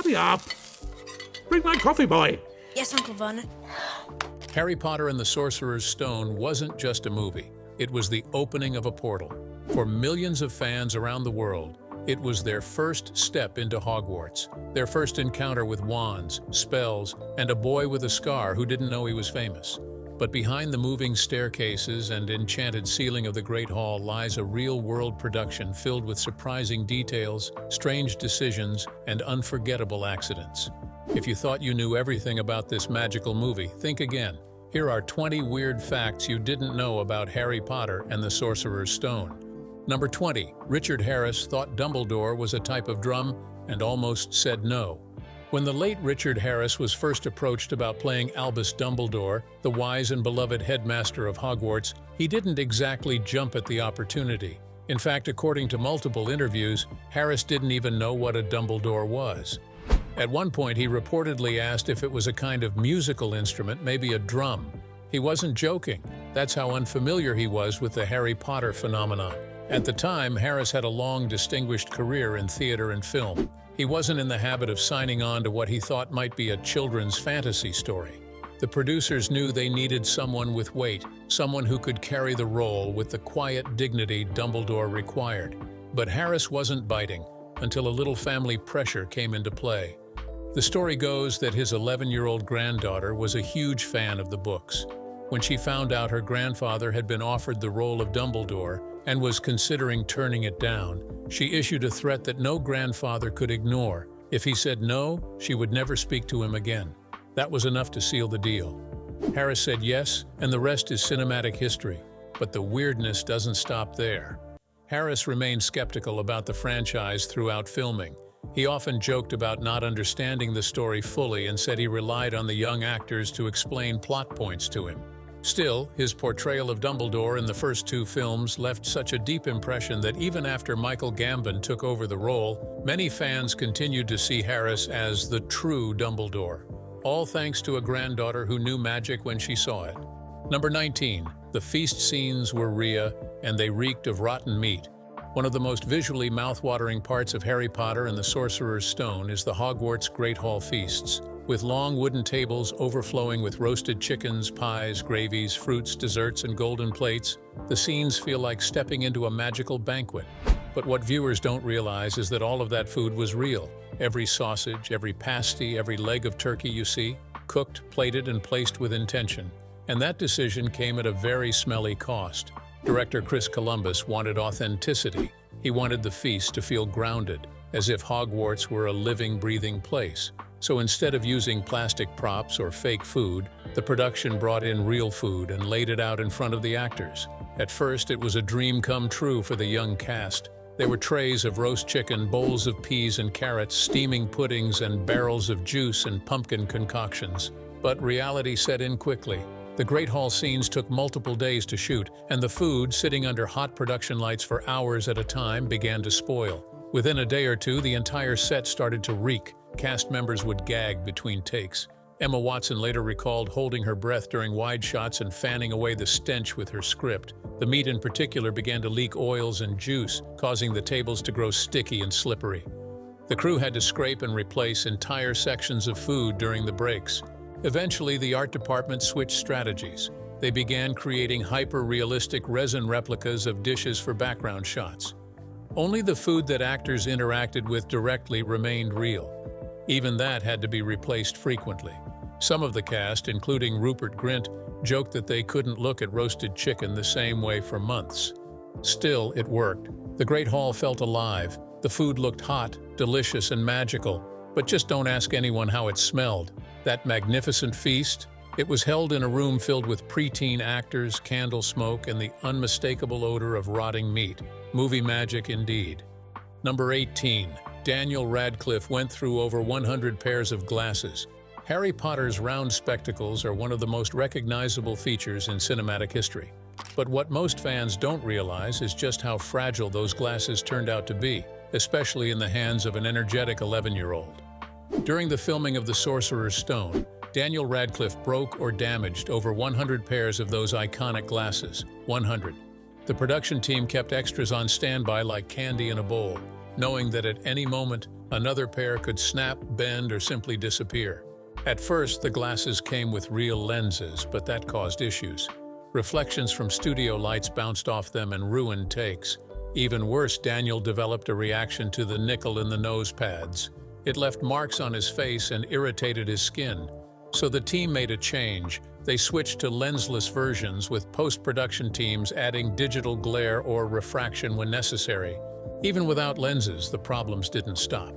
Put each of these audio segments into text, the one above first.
me up. Bring my coffee, boy. Yes, Uncle Vernon. Harry Potter and the Sorcerer's Stone wasn't just a movie. It was the opening of a portal. For millions of fans around the world, it was their first step into Hogwarts, their first encounter with wands, spells, and a boy with a scar who didn't know he was famous. But behind the moving staircases and enchanted ceiling of the Great Hall lies a real-world production filled with surprising details, strange decisions, and unforgettable accidents. If you thought you knew everything about this magical movie, think again. Here are 20 weird facts you didn't know about Harry Potter and the Sorcerer's Stone. Number 20. Richard Harris thought Dumbledore was a type of drum and almost said no. When the late Richard Harris was first approached about playing Albus Dumbledore, the wise and beloved headmaster of Hogwarts, he didn't exactly jump at the opportunity. In fact, according to multiple interviews, Harris didn't even know what a Dumbledore was. At one point, he reportedly asked if it was a kind of musical instrument, maybe a drum. He wasn't joking. That's how unfamiliar he was with the Harry Potter phenomenon. At the time, Harris had a long, distinguished career in theater and film. He wasn't in the habit of signing on to what he thought might be a children's fantasy story. The producers knew they needed someone with weight, someone who could carry the role with the quiet dignity Dumbledore required. But Harris wasn't biting until a little family pressure came into play. The story goes that his 11-year-old granddaughter was a huge fan of the books. When she found out her grandfather had been offered the role of Dumbledore and was considering turning it down, she issued a threat that no grandfather could ignore. If he said no, she would never speak to him again. That was enough to seal the deal. Harris said yes, and the rest is cinematic history. But the weirdness doesn't stop there. Harris remained skeptical about the franchise throughout filming. He often joked about not understanding the story fully and said he relied on the young actors to explain plot points to him. Still, his portrayal of Dumbledore in the first two films left such a deep impression that even after Michael Gambon took over the role, many fans continued to see Harris as the true Dumbledore. All thanks to a granddaughter who knew magic when she saw it. Number 19. The feast scenes were real, and they reeked of rotten meat. One of the most visually mouth-watering parts of Harry Potter and the Sorcerer's Stone is the Hogwarts Great Hall feasts. With long wooden tables overflowing with roasted chickens, pies, gravies, fruits, desserts, and golden plates, the scenes feel like stepping into a magical banquet. But what viewers don't realize is that all of that food was real. Every sausage, every pasty, every leg of turkey you see, cooked, plated, and placed with intention. And that decision came at a very smelly cost. Director Chris Columbus wanted authenticity. He wanted the feast to feel grounded, as if Hogwarts were a living, breathing place. So instead of using plastic props or fake food, the production brought in real food and laid it out in front of the actors. At first, it was a dream come true for the young cast. There were trays of roast chicken, bowls of peas and carrots, steaming puddings, and barrels of juice and pumpkin concoctions. But reality set in quickly. The Great Hall scenes took multiple days to shoot, and the food, sitting under hot production lights for hours at a time, began to spoil. Within a day or two, the entire set started to reek. Cast members would gag between takes. Emma Watson later recalled holding her breath during wide shots and fanning away the stench with her script. The meat in particular began to leak oils and juice, causing the tables to grow sticky and slippery. The crew had to scrape and replace entire sections of food during the breaks. Eventually, the art department switched strategies. They began creating hyper-realistic resin replicas of dishes for background shots. Only the food that actors interacted with directly remained real. Even that had to be replaced frequently. Some of the cast, including Rupert Grint, joked that they couldn't look at roasted chicken the same way for months. Still, it worked. The Great Hall felt alive. The food looked hot, delicious, and magical. But just don't ask anyone how it smelled. That magnificent feast? It was held in a room filled with preteen actors, candle smoke, and the unmistakable odor of rotting meat. Movie magic indeed. Number 18. Daniel Radcliffe went through over 100 pairs of glasses. Harry Potter's round spectacles are one of the most recognizable features in cinematic history. But what most fans don't realize is just how fragile those glasses turned out to be, especially in the hands of an energetic 11-year-old. During the filming of The Sorcerer's Stone, Daniel Radcliffe broke or damaged over 100 pairs of those iconic glasses. 100. The production team kept extras on standby like candy in a bowl, knowing that at any moment Another pair could snap, bend, or simply disappear. At first, the glasses came with real lenses, but that caused issues. Reflections from studio lights bounced off them and ruined takes. Even worse, Daniel developed a reaction to the nickel in the nose pads. It left marks on his face and irritated his skin. So the team made a change. They switched to lensless versions, with post-production teams adding digital glare or refraction when necessary. Even without lenses, the problems didn't stop.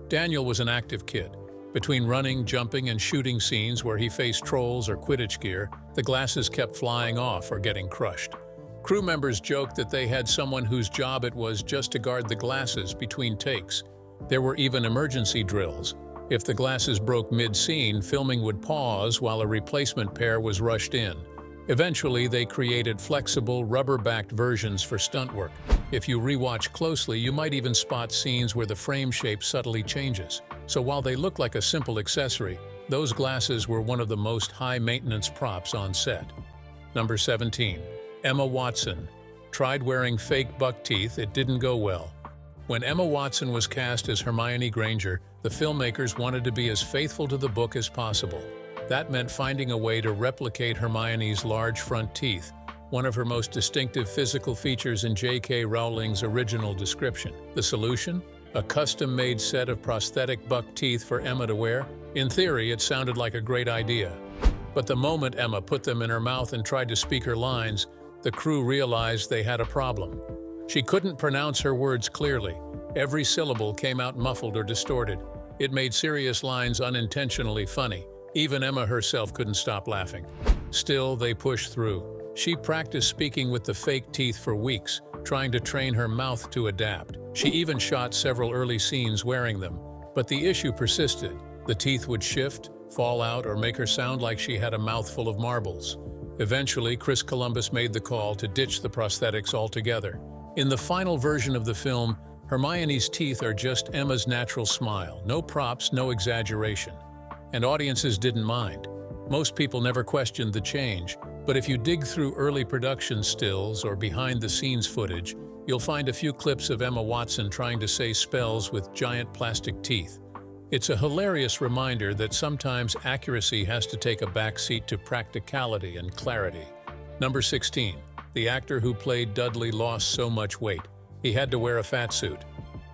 Daniel was an active kid. Between running, jumping, and shooting scenes where he faced trolls or Quidditch gear, the glasses kept flying off or getting crushed. Crew members joked that they had someone whose job it was just to guard the glasses between takes. There were even emergency drills. If the glasses broke mid-scene, filming would pause while a replacement pair was rushed in. Eventually, they created flexible, rubber-backed versions for stunt work. If you rewatch closely, you might even spot scenes where the frame shape subtly changes. So while they look like a simple accessory, those glasses were one of the most high-maintenance props on set. Number 17. Emma Watson. Tried wearing fake buck teeth, it didn't go well. When Emma Watson was cast as Hermione Granger, the filmmakers wanted to be as faithful to the book as possible. That meant finding a way to replicate Hermione's large front teeth, one of her most distinctive physical features in J.K. Rowling's original description. The solution? A custom-made set of prosthetic buck teeth for Emma to wear? In theory, it sounded like a great idea. But the moment Emma put them in her mouth and tried to speak her lines, the crew realized they had a problem. She couldn't pronounce her words clearly. Every syllable came out muffled or distorted. It made serious lines unintentionally funny. Even Emma herself couldn't stop laughing. Still, they pushed through. She practiced speaking with the fake teeth for weeks, trying to train her mouth to adapt. She even shot several early scenes wearing them. But the issue persisted. The teeth would shift, fall out, or make her sound like she had a mouthful of marbles. Eventually, Chris Columbus made the call to ditch the prosthetics altogether. In the final version of the film, Hermione's teeth are just Emma's natural smile. No props, no exaggeration. And audiences didn't mind. Most people never questioned the change. But if you dig through early production stills or behind-the-scenes footage, you'll find a few clips of Emma Watson trying to say spells with giant plastic teeth. It's a hilarious reminder that sometimes accuracy has to take a backseat to practicality and clarity. Number 16. The actor who played Dudley lost so much weight, he had to wear a fat suit.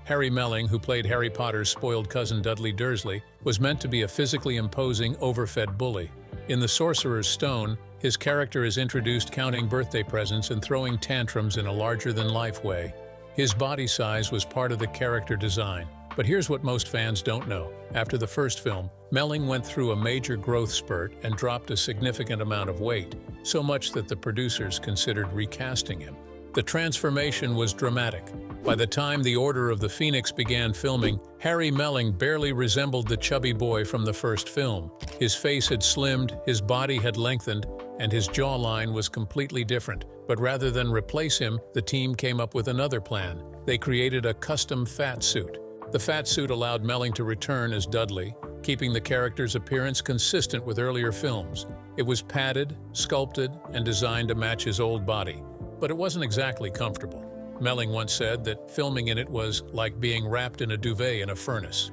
Harry Melling, who played Harry Potter's spoiled cousin Dudley Dursley, was meant to be a physically imposing, overfed bully. In The Sorcerer's Stone, his character is introduced counting birthday presents and throwing tantrums in a larger-than-life way. His body size was part of the character design. But here's what most fans don't know. After the first film, Melling went through a major growth spurt and dropped a significant amount of weight, so much that the producers considered recasting him. The transformation was dramatic. By the time The Order of the Phoenix began filming, Harry Melling barely resembled the chubby boy from the first film. His face had slimmed, his body had lengthened, and his jawline was completely different. But rather than replace him, the team came up with another plan. They created a custom fat suit. The fat suit allowed Melling to return as Dudley, keeping the character's appearance consistent with earlier films. It was padded, sculpted, and designed to match his old body. But it wasn't exactly comfortable. Melling once said that filming in it was like being wrapped in a duvet in a furnace.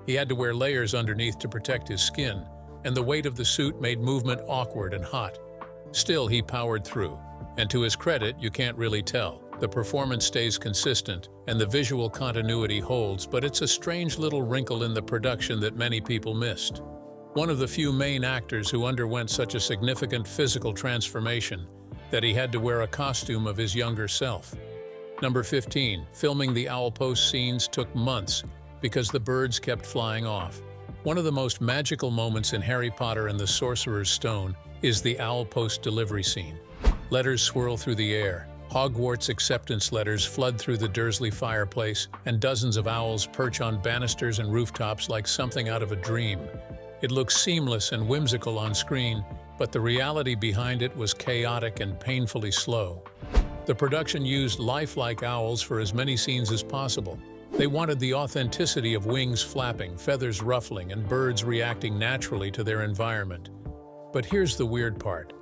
He had to wear layers underneath to protect his skin, and the weight of the suit made movement awkward and hot. Still, he powered through. And to his credit, you can't really tell. The performance stays consistent, and the visual continuity holds, but it's a strange little wrinkle in the production that many people missed. One of the few main actors who underwent such a significant physical transformation that he had to wear a costume of his younger self. Number 15. Filming the owl post scenes took months because the birds kept flying off. One of the most magical moments in Harry Potter and the Sorcerer's Stone is the owl post delivery scene. Letters swirl through the air. Hogwarts acceptance letters flood through the Dursley fireplace, and dozens of owls perch on banisters and rooftops like something out of a dream. It looks seamless and whimsical on screen, but the reality behind it was chaotic and painfully slow. The production used lifelike owls for as many scenes as possible. They wanted the authenticity of wings flapping, feathers ruffling, and birds reacting naturally to their environment. But here's the weird part.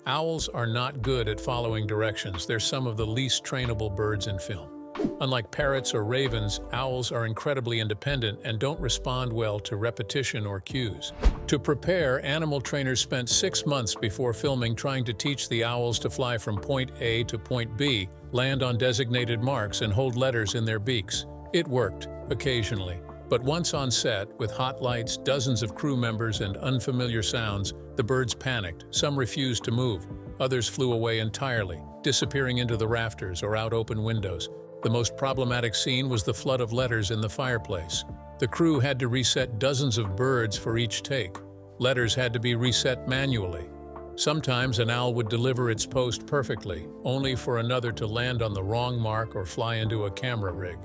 Owls are not good at following directions. They're some of the least trainable birds in film. Unlike parrots or ravens, owls are incredibly independent and don't respond well to repetition or cues. To prepare, animal trainers spent 6 months before filming trying to teach the owls to fly from point A to point B, land on designated marks, and hold letters in their beaks. It worked, occasionally. But once on set, with hot lights, dozens of crew members, and unfamiliar sounds, the birds panicked. Some refused to move. Others flew away entirely, disappearing into the rafters or out open windows. The most problematic scene was the flood of letters in the fireplace. The crew had to reset dozens of birds for each take. Letters had to be reset manually. Sometimes an owl would deliver its post perfectly, only for another to land on the wrong mark or fly into a camera rig.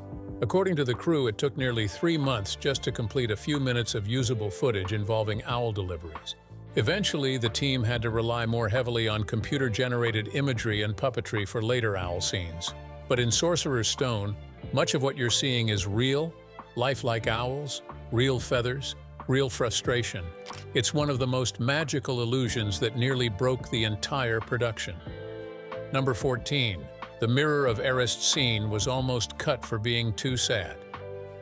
According to the crew, it took nearly 3 months just to complete a few minutes of usable footage involving owl deliveries. Eventually, the team had to rely more heavily on computer-generated imagery and puppetry for later owl scenes. But in Sorcerer's Stone, much of what you're seeing is real, lifelike owls, real feathers, real frustration. It's one of the most magical illusions that nearly broke the entire production. Number 14. The Mirror of Erised scene was almost cut for being too sad.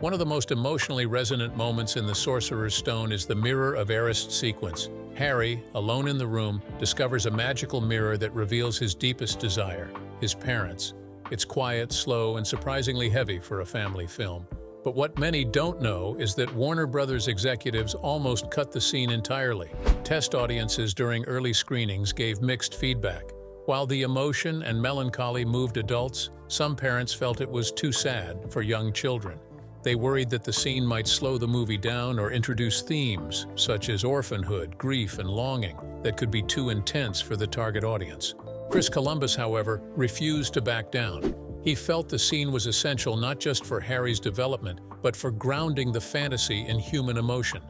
One of the most emotionally resonant moments in The Sorcerer's Stone is the Mirror of Erised sequence. Harry, alone in the room, discovers a magical mirror that reveals his deepest desire, his parents. It's quiet, slow, and surprisingly heavy for a family film. But what many don't know is that Warner Brothers executives almost cut the scene entirely. Test audiences during early screenings gave mixed feedback. While the emotion and melancholy moved adults, some parents felt it was too sad for young children. They worried that the scene might slow the movie down or introduce themes, such as orphanhood, grief, and longing, that could be too intense for the target audience. Chris Columbus, however, refused to back down. He felt the scene was essential not just for Harry's development, but for grounding the fantasy in human emotion.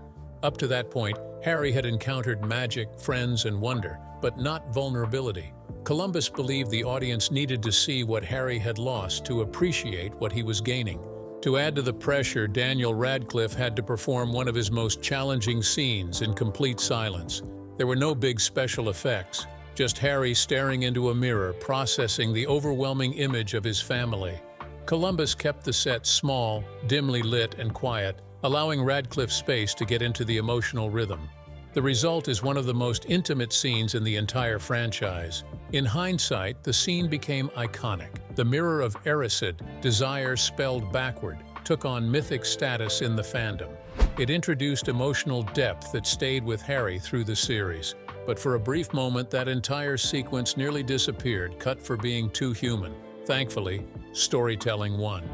Up to that point, Harry had encountered magic, friends, and wonder, but not vulnerability. Columbus believed the audience needed to see what Harry had lost to appreciate what he was gaining. To add to the pressure, Daniel Radcliffe had to perform one of his most challenging scenes in complete silence. There were no big special effects, just Harry staring into a mirror, processing the overwhelming image of his family. Columbus kept the set small, dimly lit, and quiet, allowing Radcliffe space to get into the emotional rhythm. The result is one of the most intimate scenes in the entire franchise. In hindsight, the scene became iconic. The Mirror of Erised, desire spelled backward, took on mythic status in the fandom. It introduced emotional depth that stayed with Harry through the series. But for a brief moment, that entire sequence nearly disappeared, cut for being too human. Thankfully, storytelling won.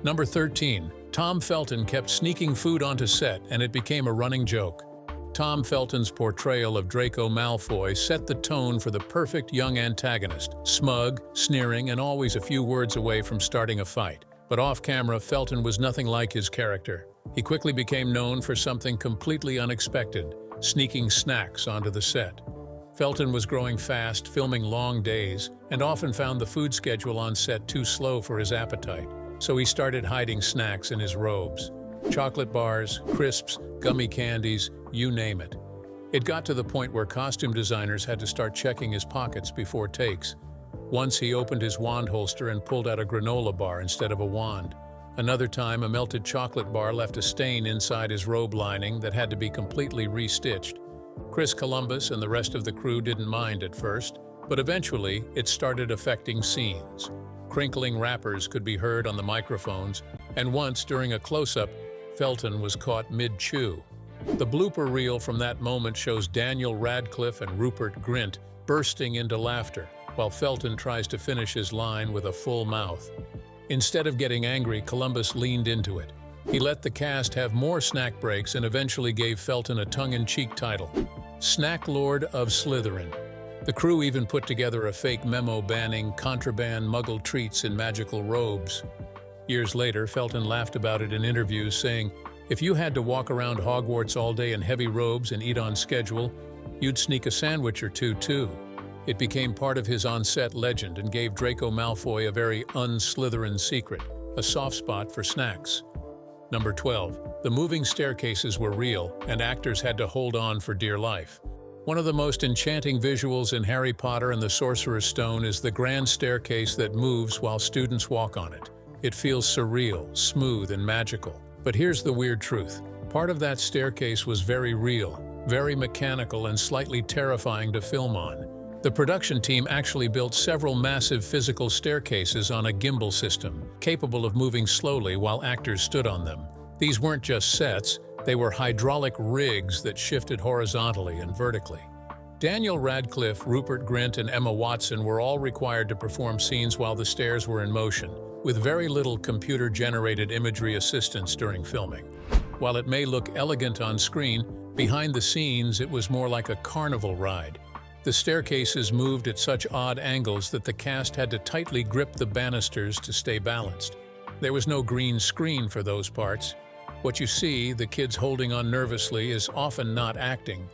Number 13. Tom Felton kept sneaking food onto set, and it became a running joke. Tom Felton's portrayal of Draco Malfoy set the tone for the perfect young antagonist, smug, sneering, and always a few words away from starting a fight. But off-camera, Felton was nothing like his character. He quickly became known for something completely unexpected: sneaking snacks onto the set. Felton was growing fast, filming long days, and often found the food schedule on set too slow for his appetite. So he started hiding snacks in his robes. Chocolate bars, crisps, gummy candies, you name it. It got to the point where costume designers had to start checking his pockets before takes. Once he opened his wand holster and pulled out a granola bar instead of a wand. Another time, a melted chocolate bar left a stain inside his robe lining that had to be completely restitched. Chris Columbus and the rest of the crew didn't mind at first, but eventually it started affecting scenes. Crinkling wrappers could be heard on the microphones, and once, during a close-up, Felton was caught mid-chew. The blooper reel from that moment shows Daniel Radcliffe and Rupert Grint bursting into laughter, while Felton tries to finish his line with a full mouth. Instead of getting angry, Columbus leaned into it. He let the cast have more snack breaks and eventually gave Felton a tongue-in-cheek title, Snack Lord of Slytherin. The crew even put together a fake memo banning contraband Muggle treats in magical robes. Years later, Felton laughed about it in interviews, saying, "If you had to walk around Hogwarts all day in heavy robes and eat on schedule, you'd sneak a sandwich or two, too." It became part of his on-set legend and gave Draco Malfoy a very un-Slytherin secret, a soft spot for snacks. Number 12. The moving staircases were real, and actors had to hold on for dear life. One of the most enchanting visuals in Harry Potter and the Sorcerer's Stone is the grand staircase that moves while students walk on it. It feels surreal, smooth, and magical. But here's the weird truth. Part of that staircase was very real, very mechanical, and slightly terrifying to film on. The production team actually built several massive physical staircases on a gimbal system, capable of moving slowly while actors stood on them. These weren't just sets, they were hydraulic rigs that shifted horizontally and vertically. Daniel Radcliffe, Rupert Grint, and Emma Watson were all required to perform scenes while the stairs were in motion, with very little computer-generated imagery assistance during filming. While it may look elegant on screen, behind the scenes it was more like a carnival ride. The staircases moved at such odd angles that the cast had to tightly grip the banisters to stay balanced. There was no green screen for those parts. What you see, the kids holding on nervously, is often not acting.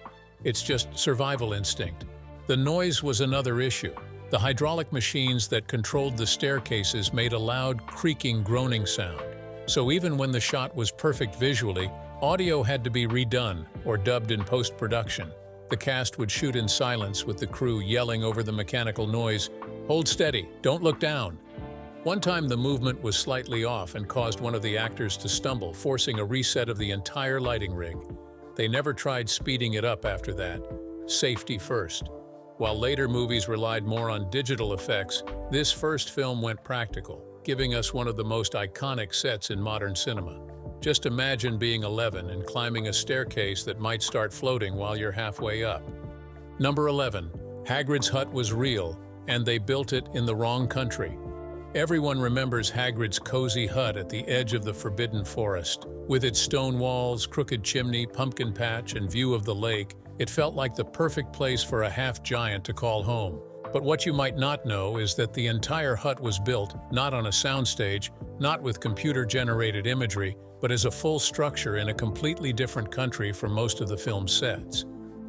It's just survival instinct. The noise was another issue. The hydraulic machines that controlled the staircases made a loud, creaking, groaning sound. So even when the shot was perfect visually, audio had to be redone or dubbed in post-production. The cast would shoot in silence with the crew yelling over the mechanical noise, "Hold steady, don't look down." One time the movement was slightly off and caused one of the actors to stumble, forcing a reset of the entire lighting rig. They never tried speeding it up after that. Safety first. While later movies relied more on digital effects, this first film went practical, giving us one of the most iconic sets in modern cinema. Just imagine being 11 and climbing a staircase that might start floating while you're halfway up. Number 11. Hagrid's hut was real, and they built it in the wrong country. Everyone remembers Hagrid's cozy hut at the edge of the Forbidden Forest. With its stone walls, crooked chimney, pumpkin patch, and view of the lake, it felt like the perfect place for a half-giant to call home. But what you might not know is that the entire hut was built, not on a soundstage, not with computer-generated imagery, but as a full structure in a completely different country from most of the film's sets.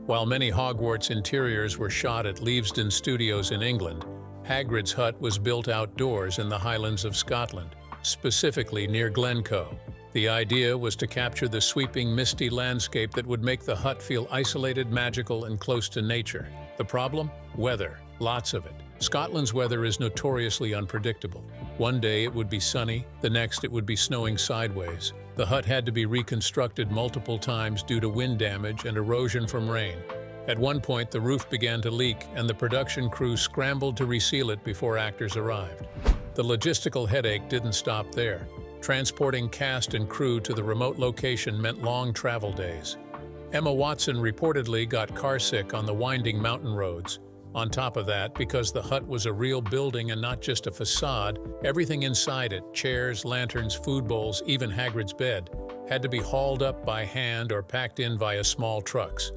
While many Hogwarts interiors were shot at Leavesden Studios in England, Hagrid's hut was built outdoors in the Highlands of Scotland, specifically near Glencoe. The idea was to capture the sweeping, misty landscape that would make the hut feel isolated, magical, and close to nature. The problem? Weather. Lots of it. Scotland's weather is notoriously unpredictable. One day it would be sunny, the next it would be snowing sideways. The hut had to be reconstructed multiple times due to wind damage and erosion from rain. At one point, the roof began to leak, and the production crew scrambled to reseal it before actors arrived. The logistical headache didn't stop there. Transporting cast and crew to the remote location meant long travel days. Emma Watson reportedly got carsick on the winding mountain roads. On top of that, because the hut was a real building and not just a facade, everything inside it, chairs, lanterns, food bowls, even Hagrid's bed, had to be hauled up by hand or packed in via small trucks.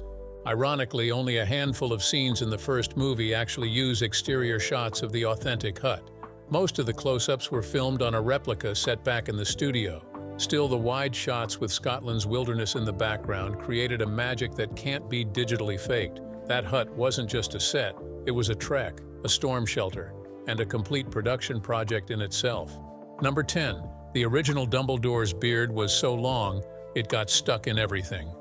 Ironically, only a handful of scenes in the first movie actually use exterior shots of the authentic hut. Most of the close-ups were filmed on a replica set back in the studio. Still, the wide shots with Scotland's wilderness in the background created a magic that can't be digitally faked. That hut wasn't just a set, it was a trek, a storm shelter, and a complete production project in itself. Number 10. The original Dumbledore's beard was so long, it got stuck in everything.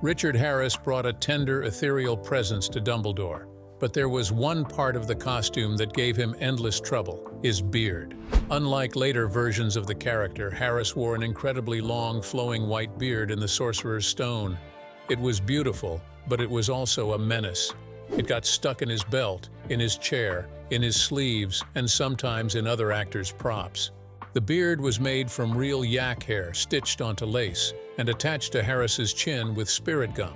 Richard Harris brought a tender, ethereal presence to Dumbledore, but there was one part of the costume that gave him endless trouble: his beard. Unlike later versions of the character, Harris wore an incredibly long, flowing white beard in the Sorcerer's Stone. It was beautiful, but it was also a menace. It got stuck in his belt, in his chair, in his sleeves, and sometimes in other actors' props. The beard was made from real yak hair stitched onto lace and attached to Harris's chin with spirit gum.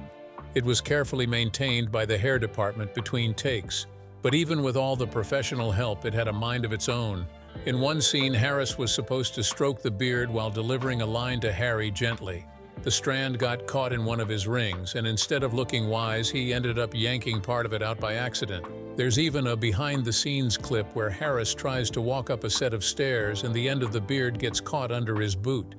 It was carefully maintained by the hair department between takes, but even with all the professional help, it had a mind of its own. In one scene, Harris was supposed to stroke the beard while delivering a line to Harry gently. The strand got caught in one of his rings, and instead of looking wise, he ended up yanking part of it out by accident. There's even a behind-the-scenes clip where Harris tries to walk up a set of stairs and the end of the beard gets caught under his boot.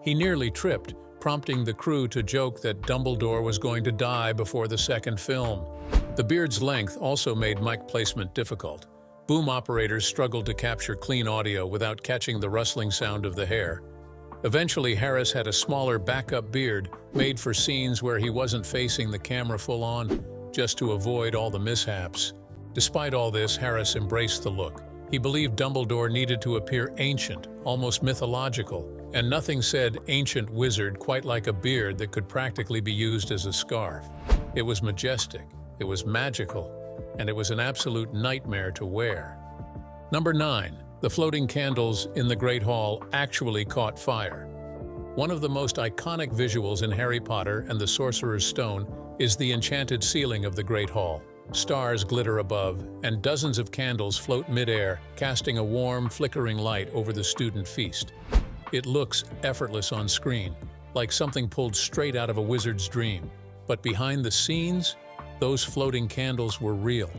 He nearly tripped, prompting the crew to joke that Dumbledore was going to die before the second film. The beard's length also made mic placement difficult. Boom operators struggled to capture clean audio without catching the rustling sound of the hair. Eventually, Harris had a smaller backup beard made for scenes where he wasn't facing the camera full-on, just to avoid all the mishaps. Despite all this, Harris embraced the look. He believed Dumbledore needed to appear ancient, almost mythological, and nothing said ancient wizard quite like a beard that could practically be used as a scarf. It was majestic, it was magical, and it was an absolute nightmare to wear. Number 9. The floating candles in the Great Hall actually caught fire. One of the most iconic visuals in Harry Potter and the Sorcerer's Stone is the enchanted ceiling of the Great Hall. Stars glitter above, and dozens of candles float mid-air, casting a warm, flickering light over the student feast. It looks effortless on screen, like something pulled straight out of a wizard's dream. But behind the scenes, those floating candles were real,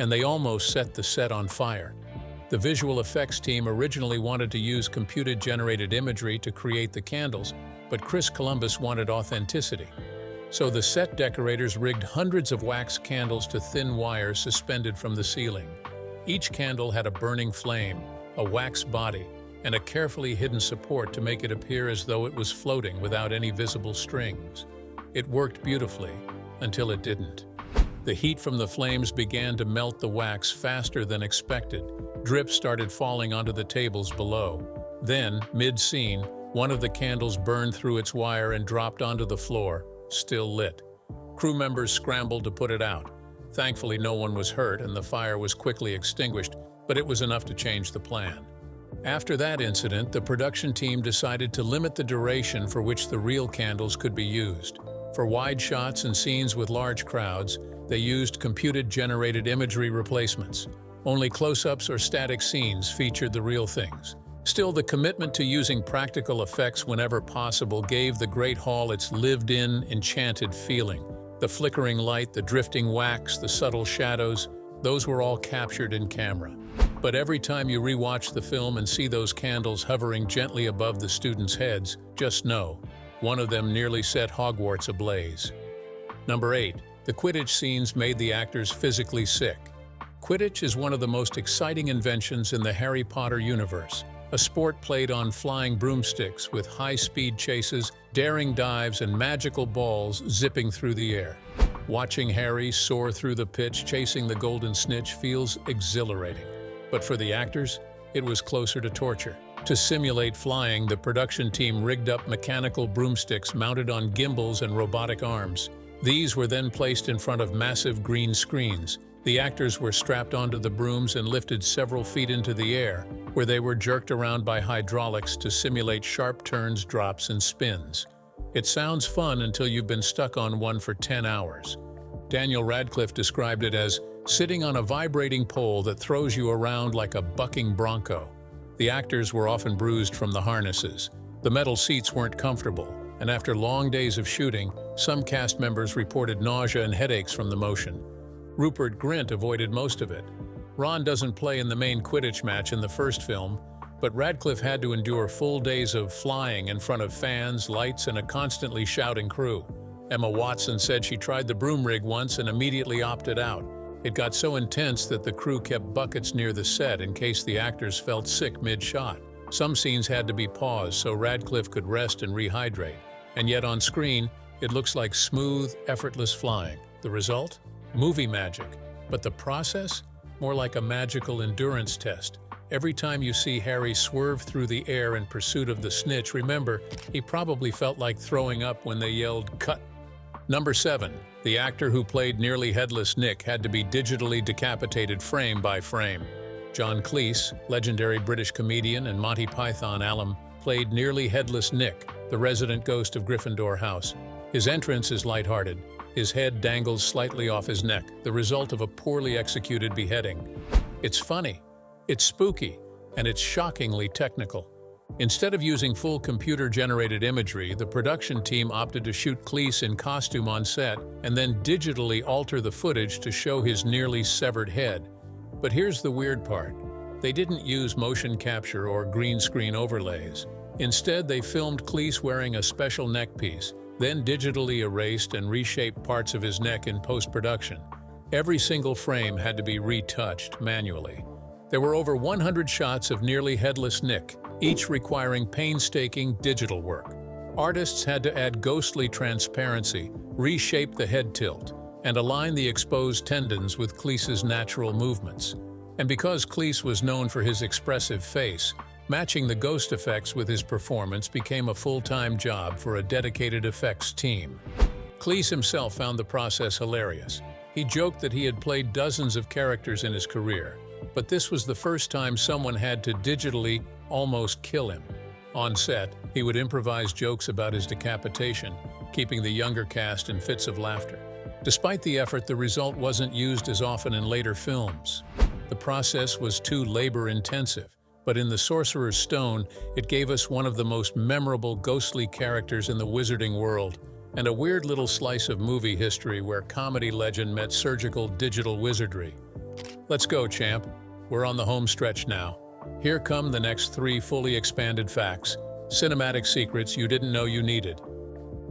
and they almost set the set on fire. The visual effects team originally wanted to use computer-generated imagery to create the candles, but Chris Columbus wanted authenticity. So the set decorators rigged hundreds of wax candles to thin wires suspended from the ceiling. Each candle had a burning flame, a wax body, and a carefully hidden support to make it appear as though it was floating without any visible strings. It worked beautifully, until it didn't. The heat from the flames began to melt the wax faster than expected. Drips started falling onto the tables below. Then, mid-scene, one of the candles burned through its wire and dropped onto the floor, still lit. Crew members scrambled to put it out. Thankfully, no one was hurt and the fire was quickly extinguished, but it was enough to change the plan. After that incident, the production team decided to limit the duration for which the real candles could be used. For wide shots and scenes with large crowds, they used computer-generated imagery replacements. Only close-ups or static scenes featured the real things. Still, the commitment to using practical effects whenever possible gave the Great Hall its lived-in, enchanted feeling. The flickering light, the drifting wax, the subtle shadows, those were all captured in camera. But every time you rewatch the film and see those candles hovering gently above the students' heads, just know, one of them nearly set Hogwarts ablaze. Number 8. The Quidditch scenes made the actors physically sick. Quidditch is one of the most exciting inventions in the Harry Potter universe, a sport played on flying broomsticks with high-speed chases, daring dives, and magical balls zipping through the air. Watching Harry soar through the pitch chasing the golden snitch feels exhilarating. But for the actors, it was closer to torture. To simulate flying, the production team rigged up mechanical broomsticks mounted on gimbals and robotic arms. These were then placed in front of massive green screens. The actors were strapped onto the brooms and lifted several feet into the air, where they were jerked around by hydraulics to simulate sharp turns, drops, and spins. It sounds fun until you've been stuck on one for 10 hours. Daniel Radcliffe described it as sitting on a vibrating pole that throws you around like a bucking bronco. The actors were often bruised from the harnesses. The metal seats weren't comfortable, and after long days of shooting, some cast members reported nausea and headaches from the motion. Rupert Grint avoided most of it. Ron doesn't play in the main Quidditch match in the first film, but Radcliffe had to endure full days of flying in front of fans, lights, and a constantly shouting crew. Emma Watson said she tried the broom rig once and immediately opted out. It got so intense that the crew kept buckets near the set in case the actors felt sick mid-shot. Some scenes had to be paused so Radcliffe could rest and rehydrate. And yet on screen, it looks like smooth, effortless flying. The result? Movie magic. But the process? More like a magical endurance test. Every time you see Harry swerve through the air in pursuit of the snitch, remember, he probably felt like throwing up when they yelled, "Cut!" Number 7. The actor who played nearly headless Nick had to be digitally decapitated frame by frame. John Cleese, legendary British comedian and Monty Python alum, played nearly headless Nick, the resident ghost of Gryffindor House. His entrance is lighthearted. His head dangles slightly off his neck, the result of a poorly executed beheading. It's funny, it's spooky, and it's shockingly technical. Instead of using full computer-generated imagery, the production team opted to shoot Cleese in costume on set and then digitally alter the footage to show his nearly severed head. But here's the weird part. They didn't use motion capture or green screen overlays. Instead, they filmed Cleese wearing a special neckpiece, then digitally erased and reshaped parts of his neck in post-production. Every single frame had to be retouched manually. There were over 100 shots of nearly headless Nick, each requiring painstaking digital work. Artists had to add ghostly transparency, reshape the head tilt, and align the exposed tendons with Cleese's natural movements. And because Cleese was known for his expressive face, matching the ghost effects with his performance became a full-time job for a dedicated effects team. Cleese himself found the process hilarious. He joked that he had played dozens of characters in his career, but this was the first time someone had to digitally almost kill him. On set, he would improvise jokes about his decapitation, keeping the younger cast in fits of laughter. Despite the effort, the result wasn't used as often in later films. The process was too labor-intensive, but in The Sorcerer's Stone, it gave us one of the most memorable ghostly characters in the wizarding world, and a weird little slice of movie history where comedy legend met surgical digital wizardry. Let's go, champ. We're on the home stretch now. Here come the next 3 fully expanded facts, cinematic secrets you didn't know you needed.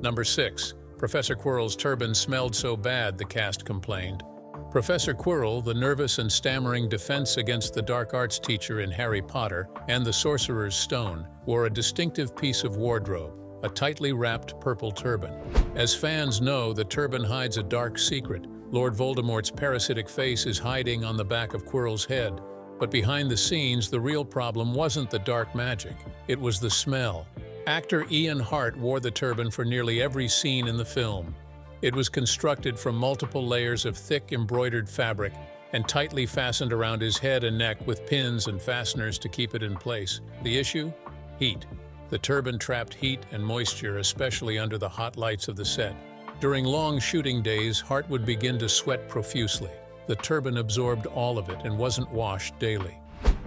Number 6. Professor Quirrell's turban smelled so bad, the cast complained. Professor Quirrell, the nervous and stammering defense against the dark arts teacher in Harry Potter and The Sorcerer's Stone, wore a distinctive piece of wardrobe, a tightly wrapped purple turban. As fans know, the turban hides a dark secret. Lord Voldemort's parasitic face is hiding on the back of Quirrell's head. But behind the scenes, the real problem wasn't the dark magic. It was the smell. Actor Ian Hart wore the turban for nearly every scene in the film. It was constructed from multiple layers of thick embroidered fabric and tightly fastened around his head and neck with pins and fasteners to keep it in place. The issue? Heat. The turban trapped heat and moisture, especially under the hot lights of the set. During long shooting days, Hart would begin to sweat profusely. The turban absorbed all of it and wasn't washed daily.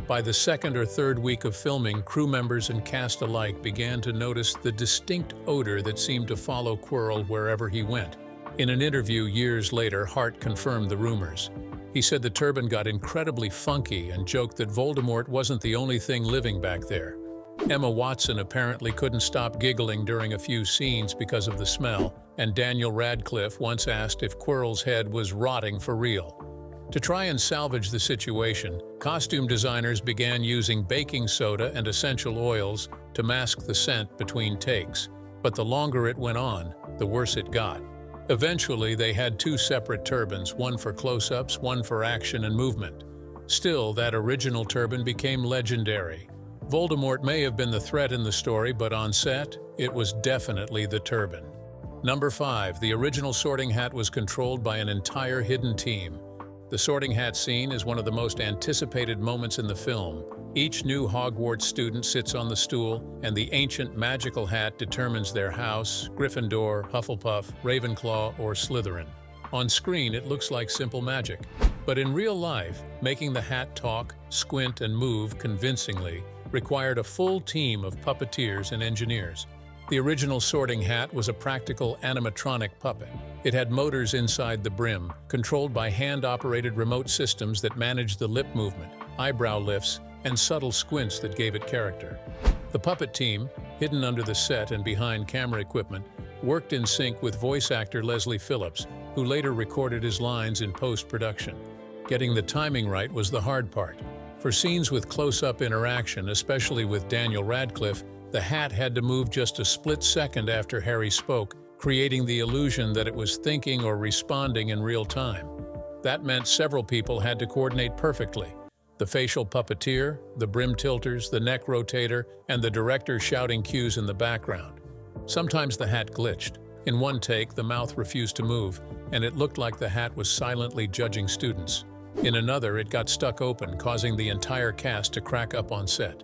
By the 2nd or 3rd week of filming, crew members and cast alike began to notice the distinct odor that seemed to follow Quirrell wherever he went. In an interview years later, Hart confirmed the rumors. He said the turban got incredibly funky and joked that Voldemort wasn't the only thing living back there. Emma Watson apparently couldn't stop giggling during a few scenes because of the smell, and Daniel Radcliffe once asked if Quirrell's head was rotting for real. To try and salvage the situation, costume designers began using baking soda and essential oils to mask the scent between takes, but the longer it went on, the worse it got. Eventually, they had 2 separate turbans, one for close-ups, one for action and movement. Still, that original turban became legendary. Voldemort may have been the threat in the story, but on set, it was definitely the turban. Number 5. The original Sorting Hat was controlled by an entire hidden team. The Sorting Hat scene is one of the most anticipated moments in the film. Each new Hogwarts student sits on the stool, and the ancient magical hat determines their house, Gryffindor, Hufflepuff, Ravenclaw, or Slytherin. On screen, it looks like simple magic. But in real life, making the hat talk, squint, and move convincingly required a full team of puppeteers and engineers. The original Sorting Hat was a practical animatronic puppet. It had motors inside the brim, controlled by hand-operated remote systems that managed the lip movement, eyebrow lifts, and subtle squints that gave it character. The puppet team, hidden under the set and behind camera equipment, worked in sync with voice actor Leslie Phillips, who later recorded his lines in post-production. Getting the timing right was the hard part. For scenes with close-up interaction, especially with Daniel Radcliffe, the hat had to move just a split second after Harry spoke, creating the illusion that it was thinking or responding in real time. That meant several people had to coordinate perfectly. The facial puppeteer, the brim tilters, the neck rotator, and the director shouting cues in the background. Sometimes the hat glitched. In one take, the mouth refused to move, and it looked like the hat was silently judging students. In another, it got stuck open, causing the entire cast to crack up on set.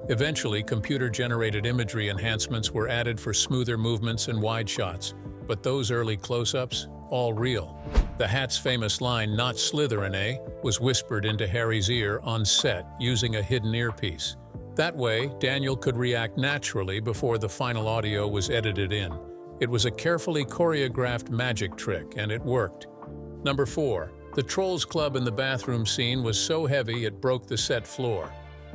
Eventually, computer-generated imagery enhancements were added for smoother movements and wide shots, but those early close-ups, all real. The hat's famous line, "Not Slytherin, eh?" was whispered into Harry's ear on set using a hidden earpiece. That way, Daniel could react naturally before the final audio was edited in. It was a carefully choreographed magic trick, and it worked. Number 4. The Trolls Club in the bathroom scene was so heavy it broke the set floor.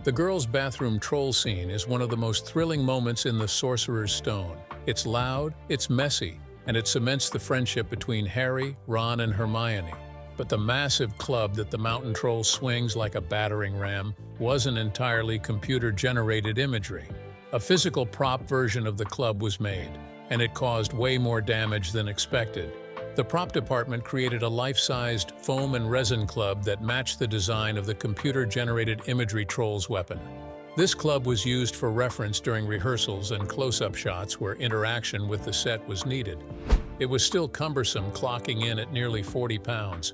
The girls' bathroom troll scene is one of the most thrilling moments in The Sorcerer's Stone. It's loud, it's messy, and it cements the friendship between Harry, Ron, and Hermione. But the massive club that the mountain troll swings like a battering ram wasn't entirely computer-generated imagery. A physical prop version of the club was made, and it caused way more damage than expected. The prop department created a life-sized foam and resin club that matched the design of the computer-generated imagery troll's weapon. This club was used for reference during rehearsals and close-up shots where interaction with the set was needed. It was still cumbersome, clocking in at nearly 40 pounds.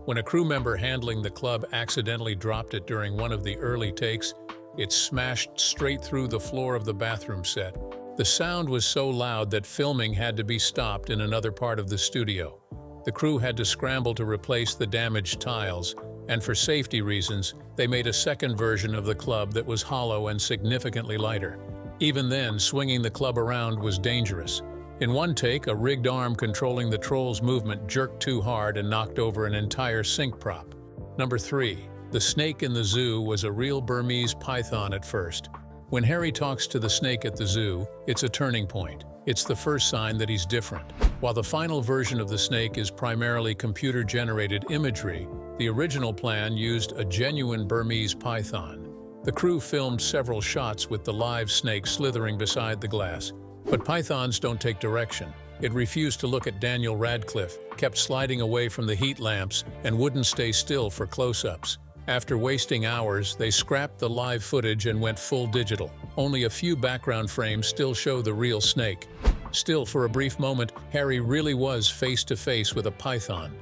When a crew member handling the club accidentally dropped it during one of the early takes, it smashed straight through the floor of the bathroom set. The sound was so loud that filming had to be stopped in another part of the studio. The crew had to scramble to replace the damaged tiles, and for safety reasons, they made a second version of the club that was hollow and significantly lighter. Even then, swinging the club around was dangerous. In one take, a rigged arm controlling the troll's movement jerked too hard and knocked over an entire sink prop. Number 3. The snake in the zoo was a real Burmese python at first. When Harry talks to the snake at the zoo, it's a turning point. It's the first sign that he's different. While the final version of the snake is primarily computer-generated imagery, the original plan used a genuine Burmese python. The crew filmed several shots with the live snake slithering beside the glass. But pythons don't take direction. It refused to look at Daniel Radcliffe, kept sliding away from the heat lamps, and wouldn't stay still for close-ups. After wasting hours, they scrapped the live footage and went full digital. Only a few background frames still show the real snake. Still, for a brief moment, Harry really was face-to-face with a python.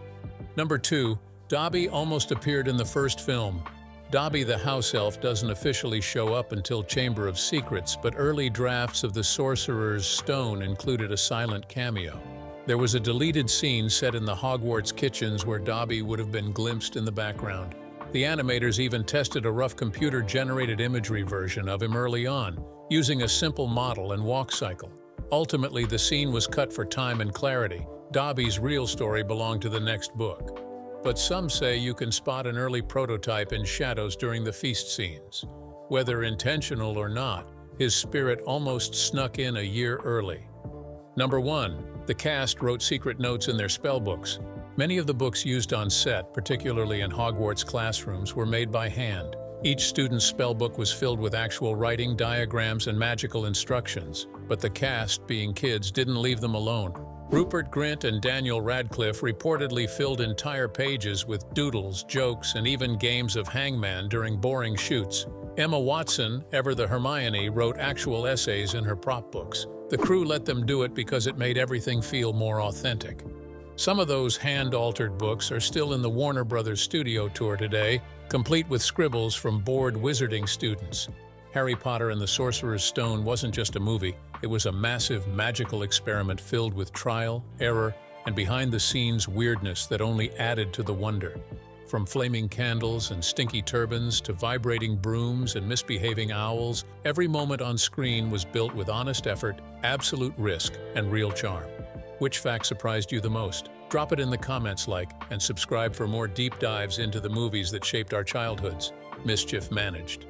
Number 2. Dobby almost appeared in the first film. Dobby the house elf doesn't officially show up until Chamber of Secrets, but early drafts of the Sorcerer's Stone included a silent cameo. There was a deleted scene set in the Hogwarts kitchens where Dobby would have been glimpsed in the background. The animators even tested a rough computer-generated imagery version of him early on, using a simple model and walk cycle. Ultimately, the scene was cut for time and clarity. Dobby's real story belonged to the next book. But some say you can spot an early prototype in shadows during the feast scenes. Whether intentional or not, his spirit almost snuck in a year early. Number 1. The cast wrote secret notes in their spellbooks. Many of the books used on set, particularly in Hogwarts classrooms, were made by hand. Each student's spellbook was filled with actual writing, diagrams, and magical instructions. But the cast, being kids, didn't leave them alone. Rupert Grint and Daniel Radcliffe reportedly filled entire pages with doodles, jokes, and even games of hangman during boring shoots. Emma Watson, ever the Hermione, wrote actual essays in her prop books. The crew let them do it because it made everything feel more authentic. Some of those hand-altered books are still in the Warner Brothers studio tour today, complete with scribbles from bored wizarding students. Harry Potter and the Sorcerer's Stone wasn't just a movie, it was a massive, magical experiment filled with trial, error, and behind-the-scenes weirdness that only added to the wonder. From flaming candles and stinky turbans to vibrating brooms and misbehaving owls, every moment on screen was built with honest effort, absolute risk, and real charm. Which fact surprised you the most? Drop it in the comments, and subscribe for more deep dives into the movies that shaped our childhoods. Mischief managed.